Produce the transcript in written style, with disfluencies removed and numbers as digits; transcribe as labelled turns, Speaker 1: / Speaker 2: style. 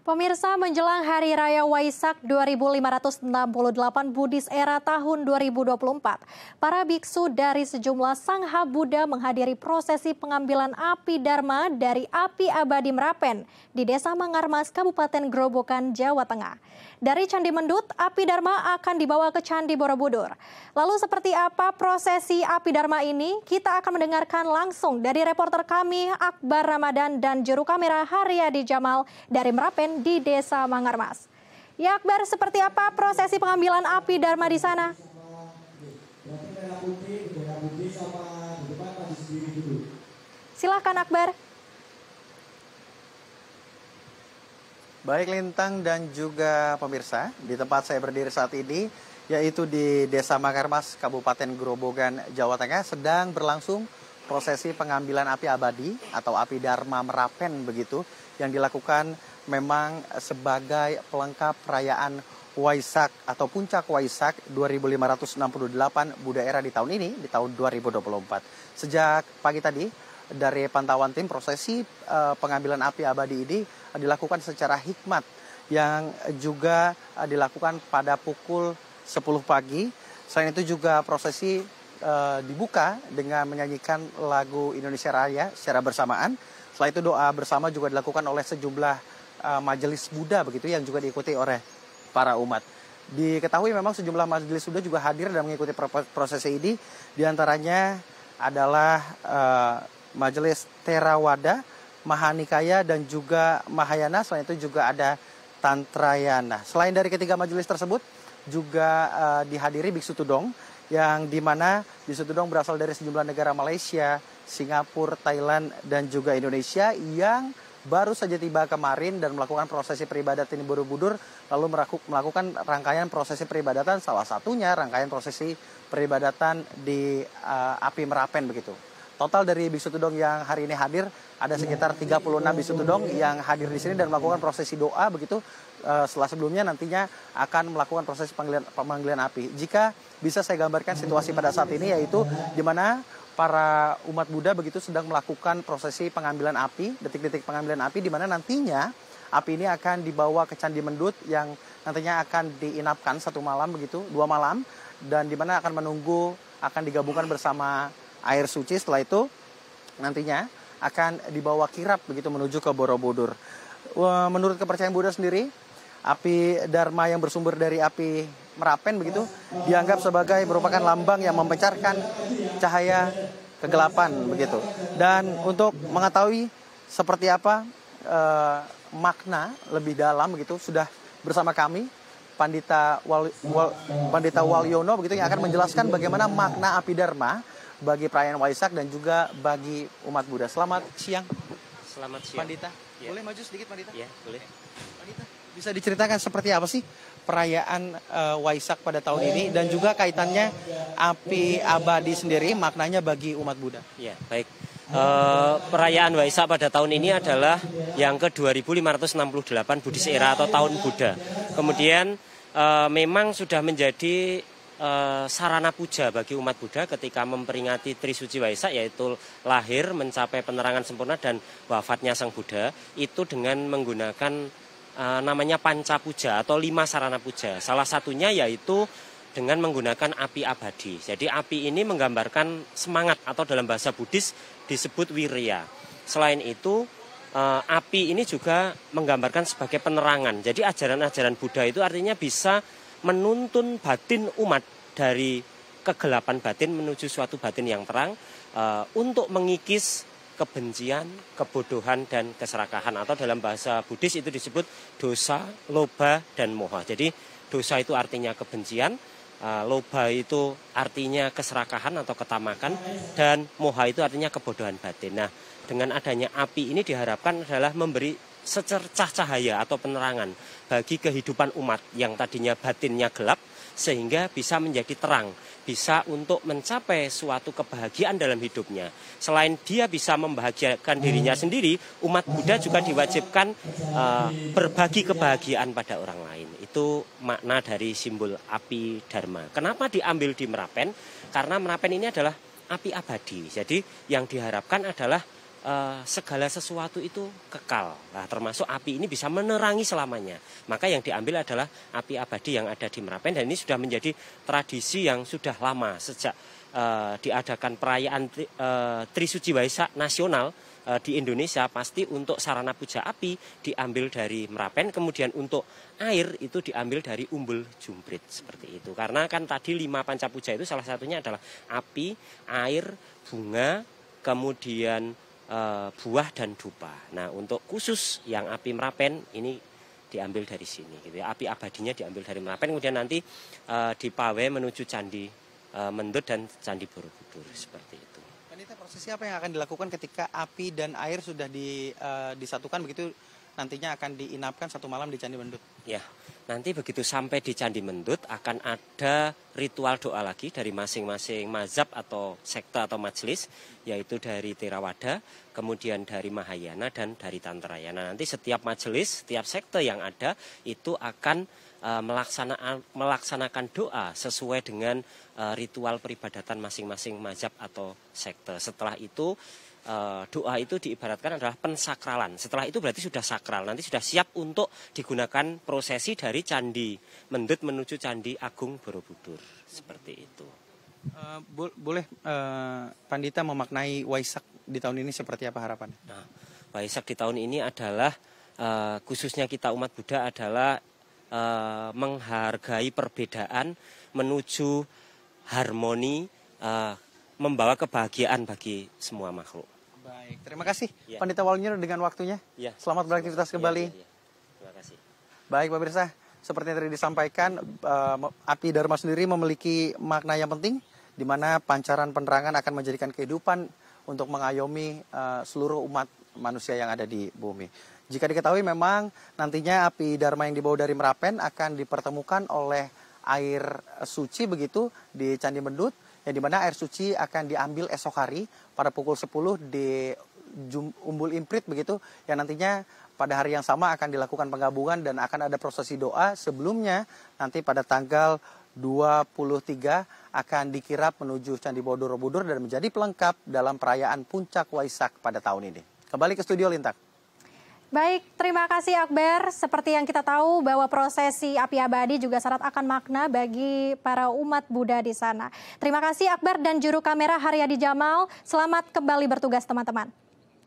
Speaker 1: Pemirsa, menjelang Hari Raya Waisak 2568 Buddhis era tahun 2024, para biksu dari sejumlah sangha Buddha menghadiri prosesi pengambilan api Dharma dari api abadi Merapen di Desa Mangarmas, Kabupaten Grobogan, Jawa Tengah. Dari Candi Mendut, api Dharma akan dibawa ke Candi Borobudur. Lalu seperti apa prosesi api Dharma ini? Kita akan mendengarkan langsung dari reporter kami Akbar Ramadan dan juru kamera Haryadi Jamal dari Merapen di Desa Mangarmas. Ya Akbar, seperti apa prosesi pengambilan api Dharma di sana? Silakan Akbar.
Speaker 2: Baik Lintang dan juga pemirsa, di tempat saya berdiri saat ini, yaitu di Desa Mangarmas, Kabupaten Grobogan, Jawa Tengah, sedang berlangsung prosesi pengambilan api abadi atau api Dharma Merapen begitu, yang dilakukan memang sebagai pelengkap perayaan Waisak atau Puncak Waisak 2568 Buddha era di tahun ini, di tahun 2024. Sejak pagi tadi, dari pantauan tim, prosesi pengambilan api abadi ini dilakukan secara hikmat yang juga dilakukan pada pukul 10 pagi. Selain itu juga prosesi dibuka dengan menyanyikan lagu Indonesia Raya secara bersamaan. Setelah itu doa bersama juga dilakukan oleh sejumlah majelis Buddha begitu yang juga diikuti oleh para umat. Diketahui memang sejumlah majelis Buddha juga hadir dan mengikuti prosesi ini. Di antaranya adalah Majelis Theravada, Mahanikaya dan juga Mahayana. Selain itu juga ada Tantrayana. Selain dari ketiga majelis tersebut juga dihadiri Biksu Tudong, yang dimana Biksu Tudong berasal dari sejumlah negara Malaysia, Singapura, Thailand dan juga Indonesia yang baru saja tiba kemarin dan melakukan prosesi peribadatan di Borobudur, lalu melakukan rangkaian prosesi peribadatan, salah satunya rangkaian prosesi peribadatan di api Merapen begitu. Total dari Biksu Tudong yang hari ini hadir ada sekitar 36 Biksu Tudong yang hadir di sini dan melakukan prosesi doa begitu. Setelah sebelumnya nantinya akan melakukan proses pemanggilan api. Jika bisa saya gambarkan situasi pada saat ini, yaitu di mana para umat Buddha begitu sedang melakukan prosesi pengambilan api, detik-detik pengambilan api, di mana nantinya api ini akan dibawa ke Candi Mendut yang nantinya akan diinapkan 1 malam begitu, 2 malam, dan di mana akan menunggu, akan digabungkan bersama air suci. Setelah itu nantinya akan dibawa kirap begitu menuju ke Borobudur. Menurut kepercayaan Buddha sendiri, api Dharma yang bersumber dari api Merapen begitu dianggap sebagai merupakan lambang yang memancarkan cahaya kegelapan begitu. Dan untuk mengetahui seperti apa makna lebih dalam begitu, sudah bersama kami Pandita Walyono begitu yang akan menjelaskan bagaimana makna api Dharma bagi perayaan Waisak dan juga bagi umat Buddha. Selamat siang.
Speaker 3: Selamat siang.
Speaker 2: Pandita,
Speaker 3: ya.
Speaker 2: Boleh maju sedikit Pandita?
Speaker 3: Ya, boleh.
Speaker 2: Pandita, bisa diceritakan seperti apa sih perayaan Waisak pada tahun ini dan juga kaitannya api abadi sendiri maknanya bagi umat Buddha?
Speaker 3: Ya, baik. Perayaan Waisak pada tahun ini adalah yang ke-2568 Buddhis era atau tahun Buddha. Kemudian memang sudah menjadi sarana puja bagi umat Buddha ketika memperingati Trisuci Waisak, yaitu lahir, mencapai penerangan sempurna dan wafatnya Sang Buddha, itu dengan menggunakan namanya panca puja atau 5 sarana puja. Salah satunya yaitu dengan menggunakan api abadi. Jadi api ini menggambarkan semangat atau dalam bahasa Buddhis disebut wirya. Selain itu api ini juga menggambarkan sebagai penerangan. Jadi ajaran-ajaran Buddha itu artinya bisa menuntun batin umat dari kegelapan batin menuju suatu batin yang terang, untuk mengikis kebencian, kebodohan, dan keserakahan. Atau dalam bahasa Buddhis itu disebut dosa, loba, dan moha. Jadi dosa itu artinya kebencian, loba itu artinya keserakahan atau ketamakan, dan moha itu artinya kebodohan batin. Nah, dengan adanya api ini diharapkan adalah memberi secercah cahaya atau penerangan bagi kehidupan umat yang tadinya batinnya gelap, sehingga bisa menjadi terang, bisa untuk mencapai suatu kebahagiaan dalam hidupnya. Selain dia bisa membahagiakan dirinya sendiri, umat Buddha juga diwajibkan berbagi kebahagiaan pada orang lain. Itu makna dari simbol api Dharma. Kenapa diambil di Merapen? Karena Merapen ini adalah api abadi. Jadi yang diharapkan adalah segala sesuatu itu kekal. Nah, termasuk api ini bisa menerangi selamanya. Maka yang diambil adalah api abadi yang ada di Merapen, dan ini sudah menjadi tradisi yang sudah lama sejak diadakan perayaan Trisuci Waisak nasional di Indonesia. Pasti untuk sarana puja api diambil dari Merapen, kemudian untuk air itu diambil dari Umbul Jumprit, seperti itu. Karena kan tadi 5 panca puja itu salah satunya adalah api, air, bunga, kemudian buah dan dupa. Nah, untuk khusus yang api Merapen ini diambil dari sini gitu ya. Api abadinya diambil dari Merapen, kemudian nanti dipawe menuju Candi Mendut dan Candi Borobudur, seperti itu.
Speaker 2: Pandita, prosesi apa yang akan dilakukan ketika api dan air sudah disatukan begitu, nantinya akan diinapkan 1 malam di Candi Mendut?
Speaker 3: Ya, nanti begitu sampai di Candi Mendut akan ada ritual doa lagi dari masing-masing mazhab atau sekte atau majelis, yaitu dari Theravada, kemudian dari Mahayana dan dari Tantrayana. Nanti setiap majelis, setiap sekte yang ada itu akan melaksanakan doa sesuai dengan ritual peribadatan masing-masing mazhab atau sekte. Setelah itu doa itu diibaratkan adalah pensakralan. Setelah itu berarti sudah sakral, nanti sudah siap untuk digunakan prosesi dari Candi Mendut menuju Candi Agung Borobudur, seperti itu.
Speaker 2: Boleh Pandita memaknai Waisak di tahun ini seperti apa harapannya?
Speaker 3: Nah, Waisak di tahun ini adalah khususnya kita umat Buddha adalah menghargai perbedaan menuju harmoni, membawa kebahagiaan bagi semua makhluk.
Speaker 2: Baik, terima kasih
Speaker 3: Ya.
Speaker 2: Pandita Waluyo dengan waktunya.
Speaker 3: Ya.
Speaker 2: Selamat beraktivitas kembali.
Speaker 3: Ya. Terima kasih.
Speaker 2: Baik pemirsa, seperti yang tadi disampaikan, api Dharma sendiri memiliki makna yang penting, di mana pancaran penerangan akan menjadikan kehidupan untuk mengayomi seluruh umat manusia yang ada di bumi. Jika diketahui memang nantinya api Dharma yang dibawa dari Merapen akan dipertemukan oleh air suci begitu di Candi Mendut, yang dimana air suci akan diambil esok hari pada pukul 10 di Umbul Imprit begitu, yang nantinya pada hari yang sama akan dilakukan penggabungan dan akan ada prosesi doa. Sebelumnya nanti pada tanggal 23 akan dikirap menuju Candi Borobudur dan menjadi pelengkap dalam perayaan Puncak Waisak pada tahun ini. Kembali ke studio Lintak.
Speaker 1: Baik, terima kasih Akbar. Seperti yang kita tahu bahwa prosesi api abadi juga syarat akan makna bagi para umat Buddha di sana. Terima kasih Akbar dan juru kamera Haryadi Jamal. Selamat kembali bertugas teman-teman.